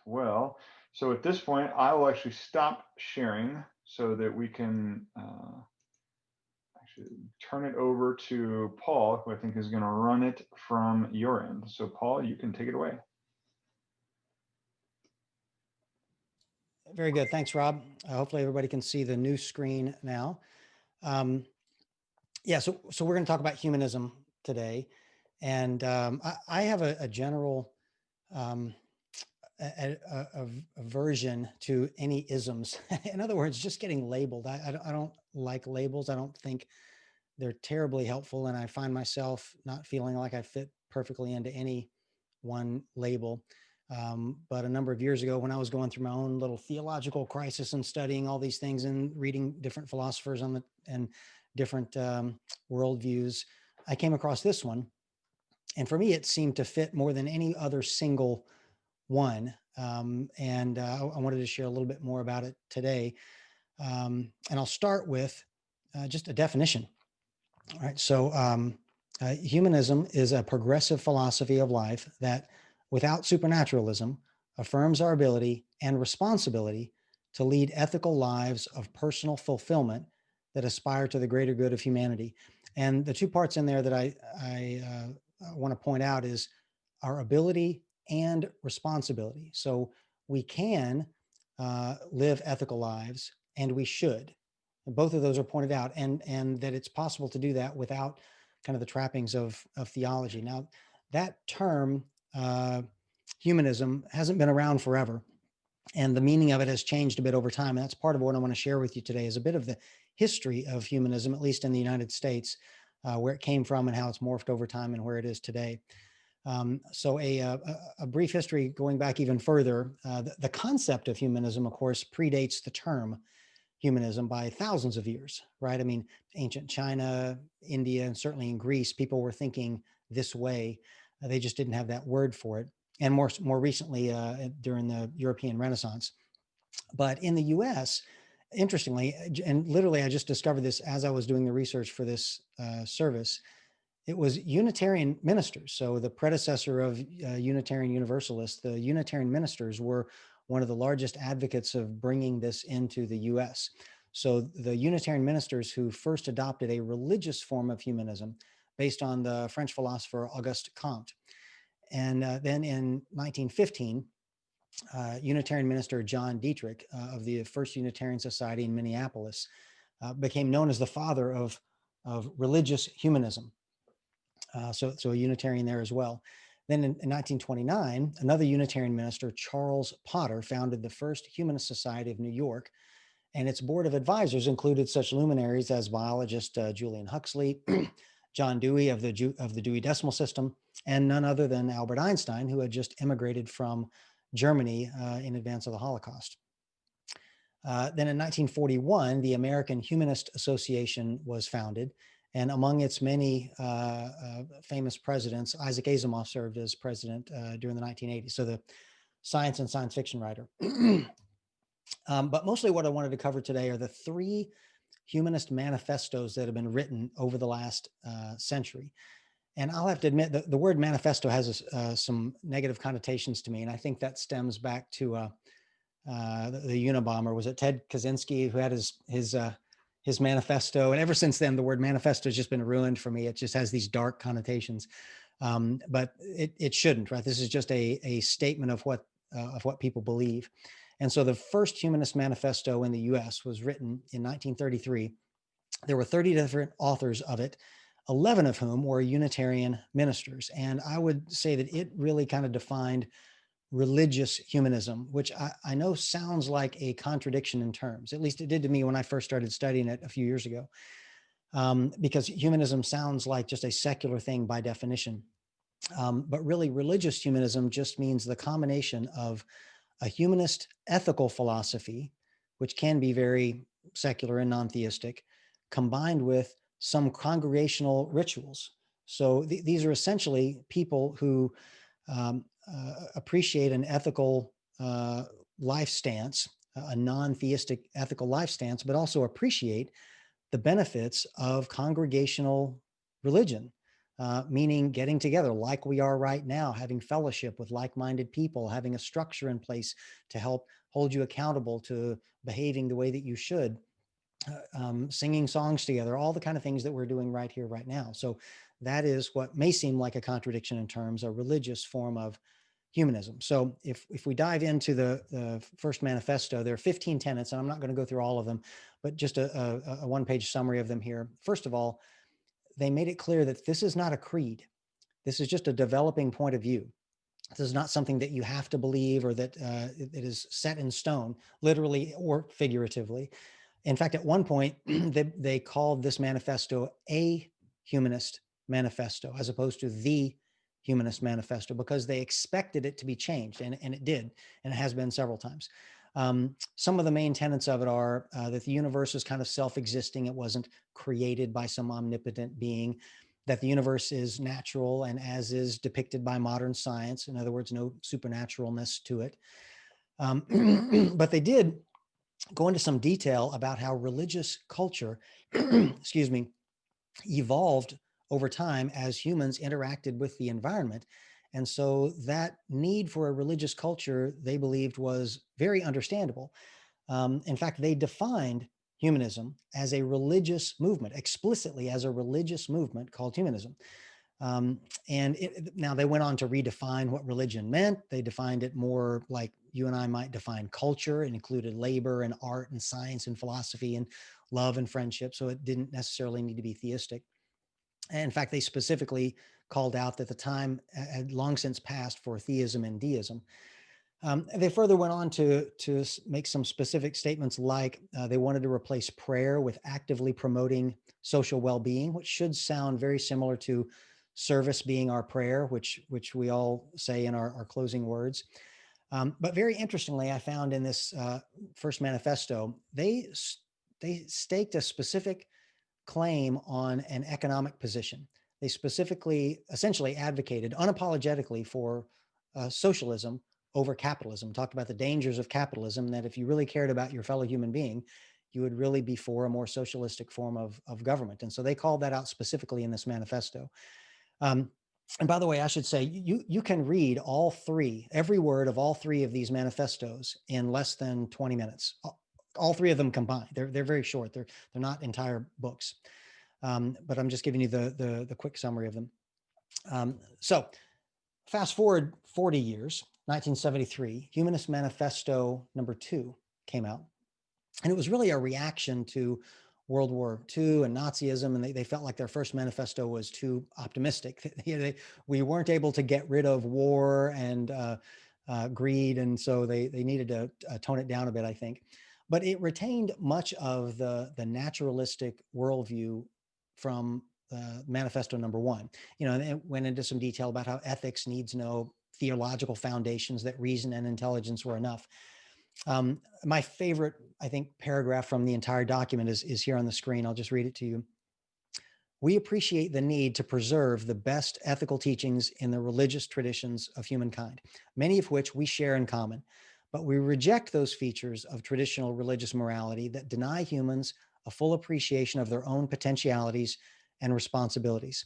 Well, so at this point, I will actually stop sharing so that we can actually turn it over to Paul, who I think is going to run it from your end. So, Paul, you can take it away. Very good. Thanks, Rob. Hopefully everybody can see the new screen now. Um, yeah, so we're going to talk about humanism today. And I have a general um, aversion to any isms. In other words, just getting labeled. I don't like labels. I don't think they're terribly helpful. And I find myself not feeling like I fit perfectly into any one label. But a number of years ago, when I was going through my own little theological crisis and studying all these things and reading different philosophers and different worldviews, I came across this one. And for me, it seemed to fit more than any other single one. I wanted to share a little bit more about it today. And I'll start with just a definition. All right. Humanism is a progressive philosophy of life that, without supernaturalism, affirms our ability and responsibility to lead ethical lives of personal fulfillment that aspire to the greater good of humanity. And the two parts in there that I want to point out is our ability and responsibility. So we can live ethical lives, and we should. Both of those are pointed out, and that it's possible to do that without kind of the trappings of theology. Now, that term, humanism, hasn't been around forever, and the meaning of it has changed a bit over time. And that's part of what I want to share with you today is a bit of the history of humanism, at least in the United States, where it came from and how it's morphed over time and where it is today. A brief history going back even further, the concept of humanism, of course, predates the term humanism by thousands of years, right? I mean, ancient China, India, and certainly in Greece, people were thinking this way. They just didn't have that word for it. And more recently, during the European Renaissance. But in the US, interestingly, and literally I just discovered this as I was doing the research for this service, it was Unitarian ministers. So the predecessor of Unitarian Universalists, the Unitarian ministers were one of the largest advocates of bringing this into the US. So the Unitarian ministers who first adopted a religious form of humanism based on the French philosopher Auguste Comte. And then in 1915, Unitarian minister John Dietrich of the First Unitarian Society in Minneapolis became known as the father of religious humanism. So a Unitarian there as well. Then in 1929, another Unitarian minister, Charles Potter, founded the First Humanist Society of New York, and its board of advisors included such luminaries as biologist Julian Huxley, John Dewey of the Dewey Decimal System, and none other than Albert Einstein, who had just immigrated from Germany in advance of the Holocaust. Then in 1941, the American Humanist Association was founded. And among its many famous presidents, Isaac Asimov served as president during the 1980s. So the science and science fiction writer. But mostly what I wanted to cover today are the three humanist manifestos that have been written over the last century. And I'll have to admit that the word manifesto has some negative connotations to me. And I think that stems back to the Unabomber. Was it Ted Kaczynski who had his manifesto? And ever since then, the word manifesto has just been ruined for me. It just has these dark connotations, but it shouldn't, right? This is just a statement of what people believe. And so the first Humanist Manifesto in the US was written in 1933. There were 30 different authors of it, 11 of whom were Unitarian ministers. And I would say that it really kind of defined religious humanism, which I know sounds like a contradiction in terms. At least it did to me when I first started studying it a few years ago, because humanism sounds like just a secular thing by definition. But really, religious humanism just means the combination of a humanist ethical philosophy, which can be very secular and non-theistic, combined with some congregational rituals. So these are essentially people who appreciate an ethical life stance, a non-theistic ethical life stance, but also appreciate the benefits of congregational religion. meaning getting together like we are right now, having fellowship with like-minded people, having a structure in place to help hold you accountable to behaving the way that you should, singing songs together, all the kind of things that we're doing right here, right now. So that is what may seem like a contradiction in terms, a religious form of humanism. So if we dive into the first manifesto, there are 15 tenets, and I'm not going to go through all of them, but just a one-page summary of them here. First of all, they made it clear that this is not a creed. This is just a developing point of view. This is not something that you have to believe or that it is set in stone, literally or figuratively. In fact, at one point, they called this manifesto a Humanist Manifesto as opposed to the Humanist Manifesto because they expected it to be changed, and it did, and it has been several times. Some of the main tenets of it are that the universe is kind of self-existing. It wasn't created by some omnipotent being, that the universe is natural and as is depicted by modern science. In other words, no supernaturalness to it. But they did go into some detail about how religious culture, excuse me, evolved over time as humans interacted with the environment. And so that need for a religious culture, they believed, was very understandable. In fact, they defined humanism as a religious movement, explicitly as a religious movement called humanism. Now they went on to redefine what religion meant. They defined it more like you and I might define culture. It included labor and art and science and philosophy and love and friendship. So it didn't necessarily need to be theistic. And in fact, they specifically called out that the time had long since passed for theism and deism. They further went on to make some specific statements like they wanted to replace prayer with actively promoting social well-being, which should sound very similar to service being our prayer, which we all say in our closing words. But very interestingly, I found in this first manifesto, they staked a specific claim on an economic position. They specifically, essentially advocated unapologetically for socialism over capitalism, talked about the dangers of capitalism, that if you really cared about your fellow human being, you would really be for a more socialistic form of government. And so they called that out specifically in this manifesto. And by the way, I should say, you can read every word of all three of these manifestos in less than 20 minutes. All three of them combined. They're very short. They're not entire books. But I'm just giving you the quick summary of them. So fast forward 40 years, 1973, Humanist Manifesto #2 came out. And it was really a reaction to World War II and Nazism. And they felt like their first manifesto was too optimistic. We weren't able to get rid of war and greed. And so they needed to tone it down a bit, I think. But it retained much of the naturalistic worldview from Manifesto #1. And it went into some detail about how ethics needs no theological foundations, that reason and intelligence were enough. My favorite, I think, paragraph from the entire document is here on the screen. I'll just read it to you. We appreciate the need to preserve the best ethical teachings in the religious traditions of humankind, many of which we share in common, but we reject those features of traditional religious morality that deny humans a full appreciation of their own potentialities and responsibilities.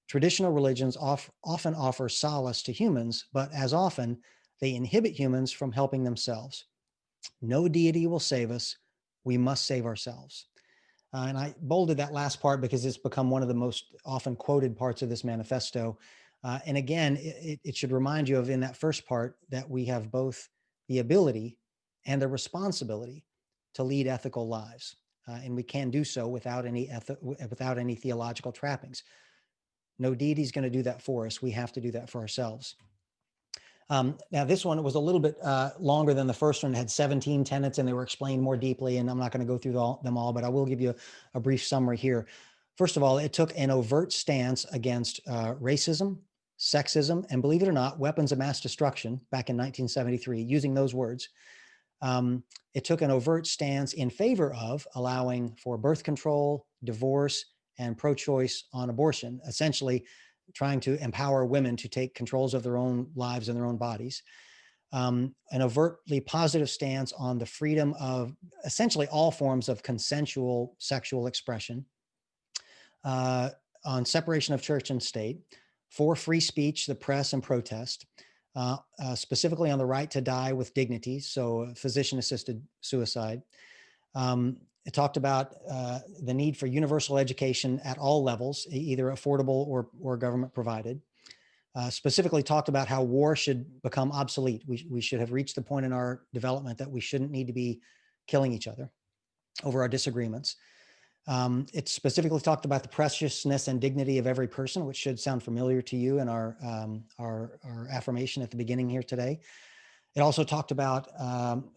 Traditional religions often offer solace to humans, but as often, they inhibit humans from helping themselves. No deity will save us. We must save ourselves. And I bolded that last part because it's become one of the most often quoted parts of this manifesto. And again, it should remind you of, in that first part, that we have both the ability and the responsibility to lead ethical lives. And we can do so without any theological trappings. No deity is going to do that for us. We have to do that for ourselves. Now, this one was a little bit longer than the first one. It had 17 tenets and they were explained more deeply. And I'm not going to go through them all, but I will give you a brief summary here. First of all, it took an overt stance against racism, sexism, and, believe it or not, weapons of mass destruction back in 1973, using those words. It took an overt stance in favor of allowing for birth control, divorce, and pro-choice on abortion, essentially trying to empower women to take controls of their own lives and their own bodies. An overtly positive stance on the freedom of essentially all forms of consensual sexual expression. A on separation of church and state, for free speech, the press, and protest, specifically on the right to die with dignity, so physician-assisted suicide. It talked about the need for universal education at all levels, either affordable or government provided. Specifically talked about how war should become obsolete. We should have reached the point in our development that we shouldn't need to be killing each other over our disagreements. It specifically talked about the preciousness and dignity of every person, which should sound familiar to you in our affirmation at the beginning here today. It also talked about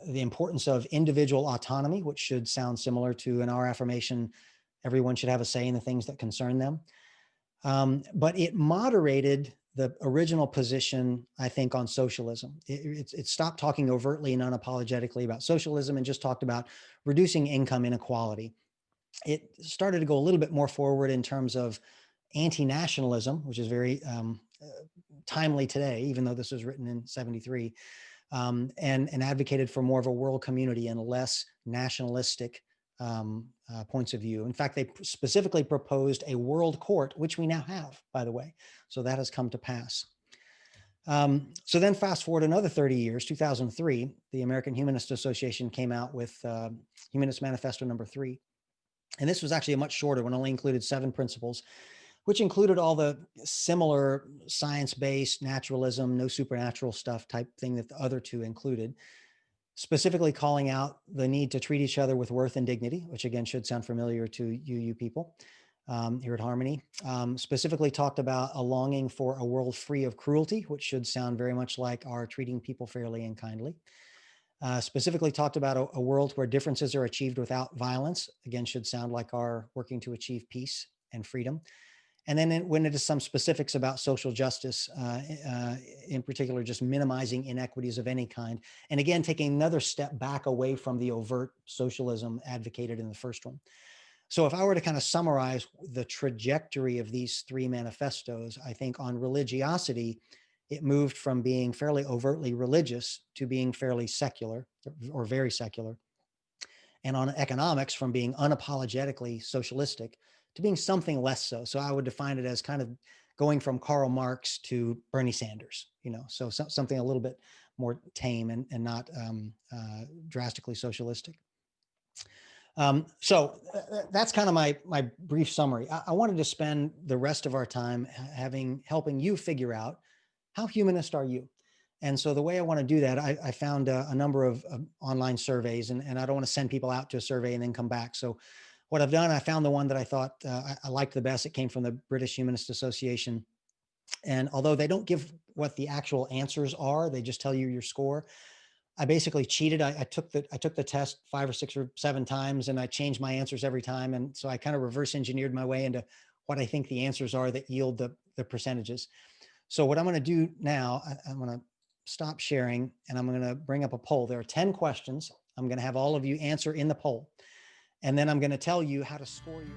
the importance of individual autonomy, which should sound similar to in our affirmation, everyone should have a say in the things that concern them. But it moderated the original position, I think, on socialism. It stopped talking overtly and unapologetically about socialism and just talked about reducing income inequality. It started to go a little bit more forward in terms of anti-nationalism, which is very timely today, even though this was written in 73, and advocated for more of a world community and less nationalistic points of view. In fact, they specifically proposed a world court, which we now have, by the way. So that has come to pass. So then fast forward another 30 years, 2003, the American Humanist Association came out with Humanist Manifesto I. And this was actually a much shorter one, only included 7 principles, which included all the similar science-based naturalism, no supernatural stuff type thing that the other 2 included, specifically calling out the need to treat each other with worth and dignity, which again should sound familiar to you people here at Harmony. Specifically talked about a longing for a world free of cruelty, which should sound very much like our treating people fairly and kindly. Specifically talked about a world where differences are achieved without violence, again should sound like our working to achieve peace and freedom. And then went into some specifics about social justice, in particular, just minimizing inequities of any kind. And again, taking another step back away from the overt socialism advocated in the first one. So if I were to kind of summarize the trajectory of these 3 manifestos, I think on religiosity, it moved from being fairly overtly religious to being fairly secular or very secular. And on economics, from being unapologetically socialistic to being something less so. So I would define it as kind of going from Karl Marx to Bernie Sanders, so something a little bit more tame and not drastically socialistic. So that's kind of my brief summary. I wanted to spend the rest of our time helping you figure out, how humanist are you? And so the way I want to do that, I found a number of online surveys, and I don't want to send people out to a survey and then come back. So what I've done, I found the one that I thought I liked the best. It came from the British Humanist Association. And although they don't give what the actual answers are, they just tell you your score. I basically cheated. I took the test 5 or 6 or 7 times, and I changed my answers every time. And so I kind of reverse engineered my way into what I think the answers are that yield the percentages. So what I'm going to do now, I'm going to stop sharing, and I'm going to bring up a poll. There are 10 questions. I'm going to have all of you answer in the poll. And then I'm going to tell you how to score your...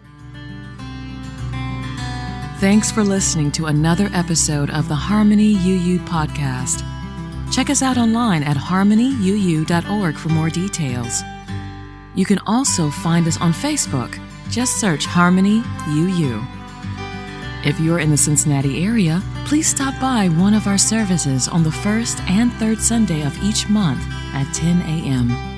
Thanks for listening to another episode of the Harmony UU podcast. Check us out online at harmonyuu.org for more details. You can also find us on Facebook. Just search Harmony UU. If you're in the Cincinnati area, please stop by one of our services on the first and third Sunday of each month at 10 a.m.